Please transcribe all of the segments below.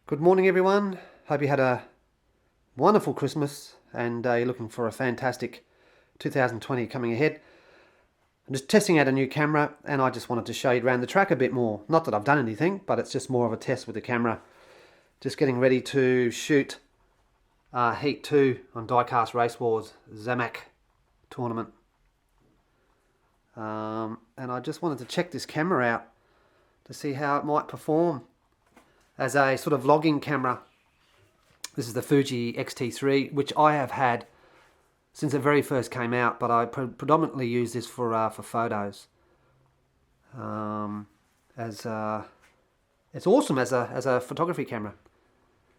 Good morning, everyone. Hope you had a wonderful Christmas and you're looking for a fantastic 2020 coming ahead. I'm just testing out a new camera and I just wanted to show you around the track a bit more. Not that I've done anything, but it's just more of a test with the camera. Just getting ready to shoot Heat 2 on Diecast Raceway's Zamac tournament. And I just wanted to check this camera out to see how it might perform as a sort of vlogging camera. This is the Fujifilm X-T3, which I have had since it very first came out, but I predominantly use this for photos. It's awesome as a photography camera.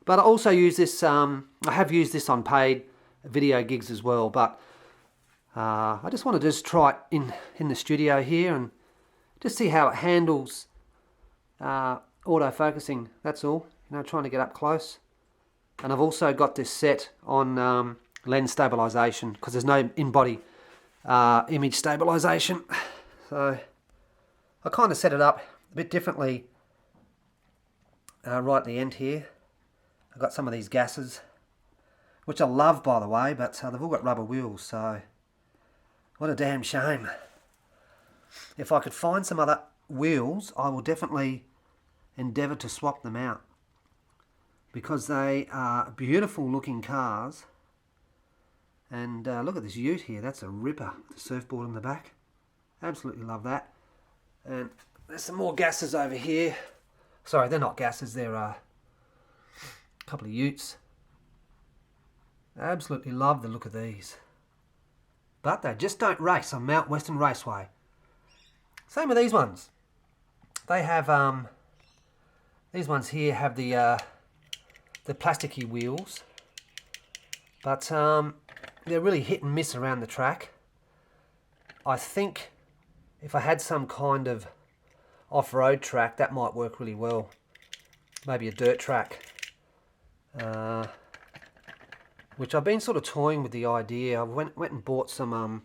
But I also use this. I have used this on paid video gigs as well. But I just want to just try it in the studio here and just see how it handles auto-focusing, that's all, trying to get up close. And I've also got this set on lens stabilization because there's no in-body image stabilization. So I kind of set it up a bit differently right at the end here. I've got some of these gases, which I love, by the way, but they've all got rubber wheels, so what a damn shame. If I could find some other wheels, I will definitely endeavour to swap them out because they are beautiful looking cars. And look at this ute here, that's a ripper, the surfboard in the back. Absolutely love that. And there's some more gases over here. Sorry, they're not gases, they're a couple of utes. Absolutely love the look of these. But they just don't race on Mount Western Raceway. Same with these ones. They have these ones here have the plasticky wheels, but they're really hit and miss around the track. I think if I had some kind of off-road track, that might work really well. Maybe a dirt track, which I've been sort of toying with the idea. I went and bought some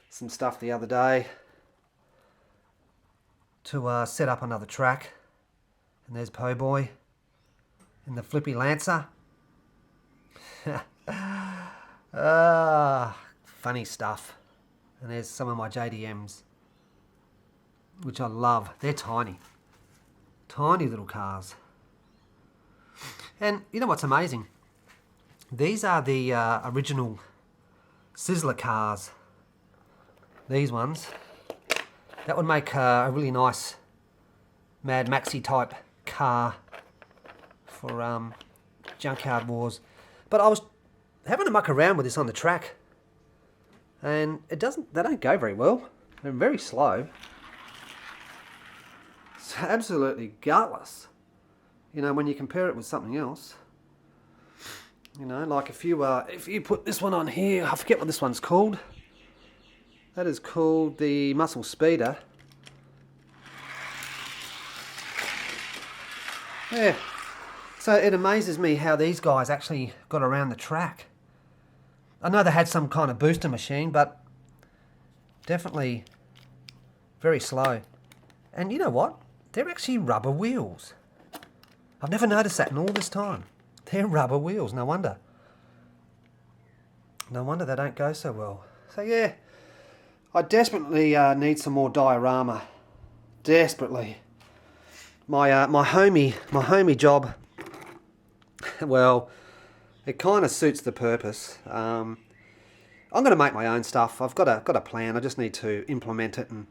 stuff the other day to set up another track. And there's Po Boy in the flippy Lancer. Funny stuff. And there's some of my JDMs, which I love. They're tiny. Tiny little cars. And you know what's amazing? These are the original Sizzler cars. These ones. That would make a really nice Mad Maxi type car for Junkyard Wars. But I was having to muck around with this on the track, and they don't go very well. They're very slow. It's absolutely gutless. When you compare it with something else. Like if you put this one on here, I forget what this one's called. That is called the Muscle Speeder. Yeah, so it amazes me how these guys actually got around the track. I know they had some kind of booster machine, but definitely very slow. And you know what? They're actually rubber wheels. I've never noticed that in all this time. They're rubber wheels, no wonder. No wonder they don't go so well. So yeah, I desperately need some more diorama. Desperately. My homie job, well, it kind of suits the purpose. I'm going to make my own stuff. I've got a plan. I just need to implement it and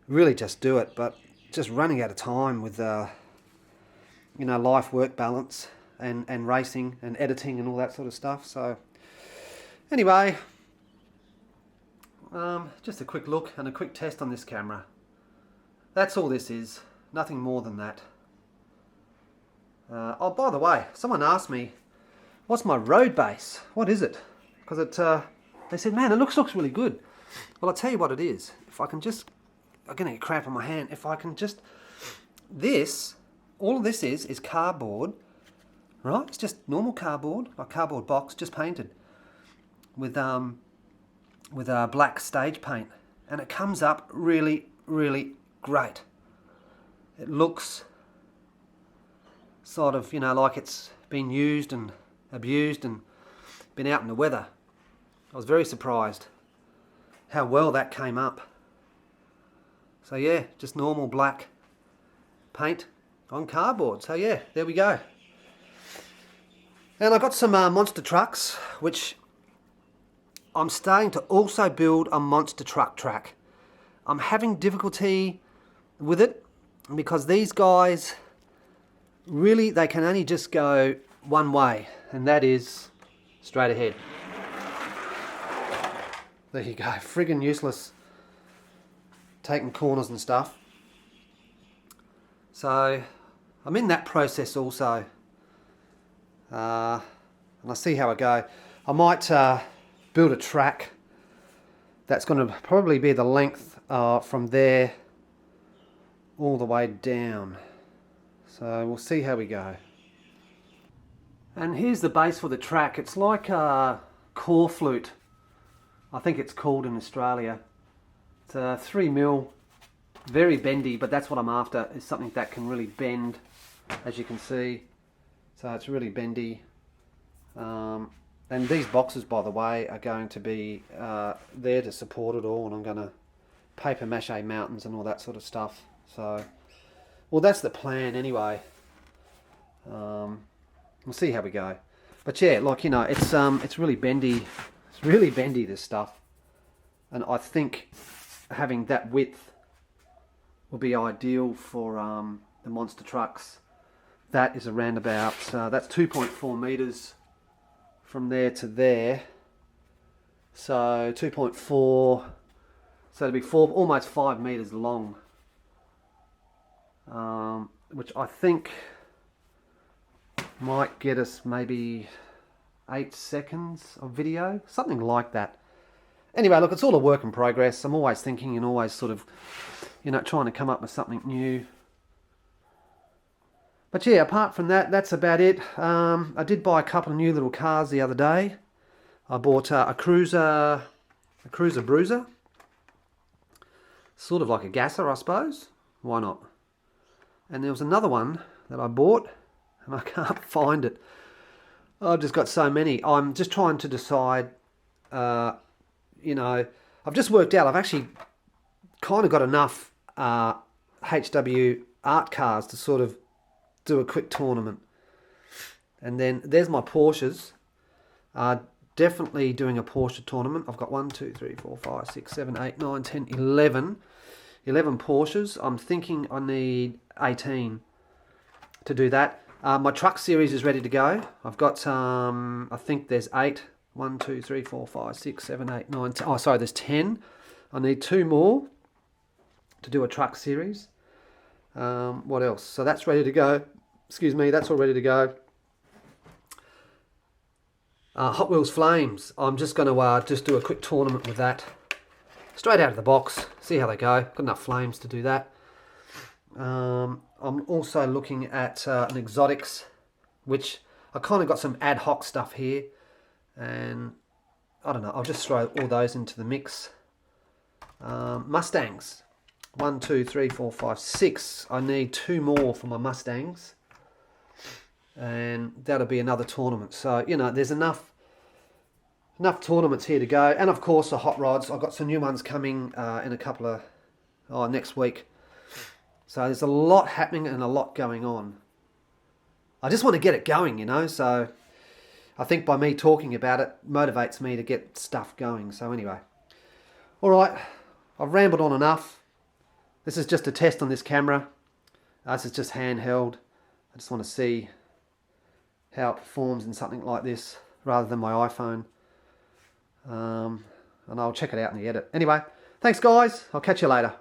really just do it. But just running out of time with life-work balance and racing and editing and all that sort of stuff. So anyway, just a quick look and a quick test on this camera. That's all this is. Nothing more than that. Oh, by the way, someone asked me, what's my road base? What is it? Because they said, man, it looks really good. Well, I'll tell you what it is. If I can just, I'm going to get cramp on my hand. If I can just, all of this is cardboard, right? It's just normal cardboard, a cardboard box, just painted with black stage paint. And it comes up really, really great. It looks sort of, you know, like it's been used and abused and been out in the weather. I was very surprised how well that came up. So yeah, just normal black paint on cardboard. So yeah, there we go. And I got some monster trucks, which I'm starting to also build a monster truck track. I'm having difficulty with it because these guys, really, they can only just go one way, and that is straight ahead. There you go, friggin' useless taking corners and stuff. So I'm in that process also, and I see how I go. I might build a track that's going to probably be the length from there all the way down. So we'll see how we go. And here's the base for the track. It's like a core flute, I think it's called in Australia. It's a 3mm, very bendy, but that's what I'm after, is something that can really bend, as you can see. So it's really bendy. And these boxes, by the way, are going to be there to support it all, and I'm going to paper mache mountains and all that sort of stuff. So, well, that's the plan anyway. We'll see how we go. But yeah, like, you know, it's really bendy. It's really bendy, this stuff. And I think having that width will be ideal for the monster trucks. That is around about, that's 2.4 meters from there to there. So 2.4, so it'll be almost 5 meters long. Which I think might get us maybe 8 seconds of video, something like that. Anyway, look, it's all a work in progress. I'm always thinking and always sort of, you know, trying to come up with something new. But yeah, apart from that, that's about it. I did buy a couple of new little cars the other day. I bought a Cruiser Bruiser. Sort of like a gasser, I suppose. Why not? And there was another one that I bought, and I can't find it. I've just got so many. I'm just trying to decide, you know, I've just worked out, I've actually kind of got enough HW art cars to sort of do a quick tournament. And then there's my Porsches. Definitely doing a Porsche tournament. I've got 1, 2, 3, 4, 5, 6, 7, 8, 9, 10, 11 Porsches. I'm thinking I need 18 to do that. My truck series is ready to go. I've got, I think there's 8. 1, 2, 3, 4, 5, 6, 7, 8, 9, 10. Oh, sorry, there's 10. I need 2 more to do a truck series. What else? So that's ready to go. Excuse me, that's all ready to go. Hot Wheels Flames. I'm just going to just do a quick tournament with that. Straight out of the box. See how they go. Got enough flames to do that. I'm also looking at an exotics, which I kind of got some ad hoc stuff here. And I don't know, I'll just throw all those into the mix. Mustangs. 1, 2, 3, 4, 5, 6. I need 2 more for my Mustangs. And that'll be another tournament. So, you know, there's enough tournaments here to go. And of course the hot rods. I've got some new ones coming in a couple of, next week. So there's a lot happening and a lot going on. I just want to get it going, you know, so I think by me talking about it motivates me to get stuff going. So anyway, all right, I've rambled on enough. This is just a test on this camera. This is just handheld. I just want to see how it performs in something like this rather than my iPhone. And I'll check it out in the edit. Anyway, thanks guys. I'll catch you later.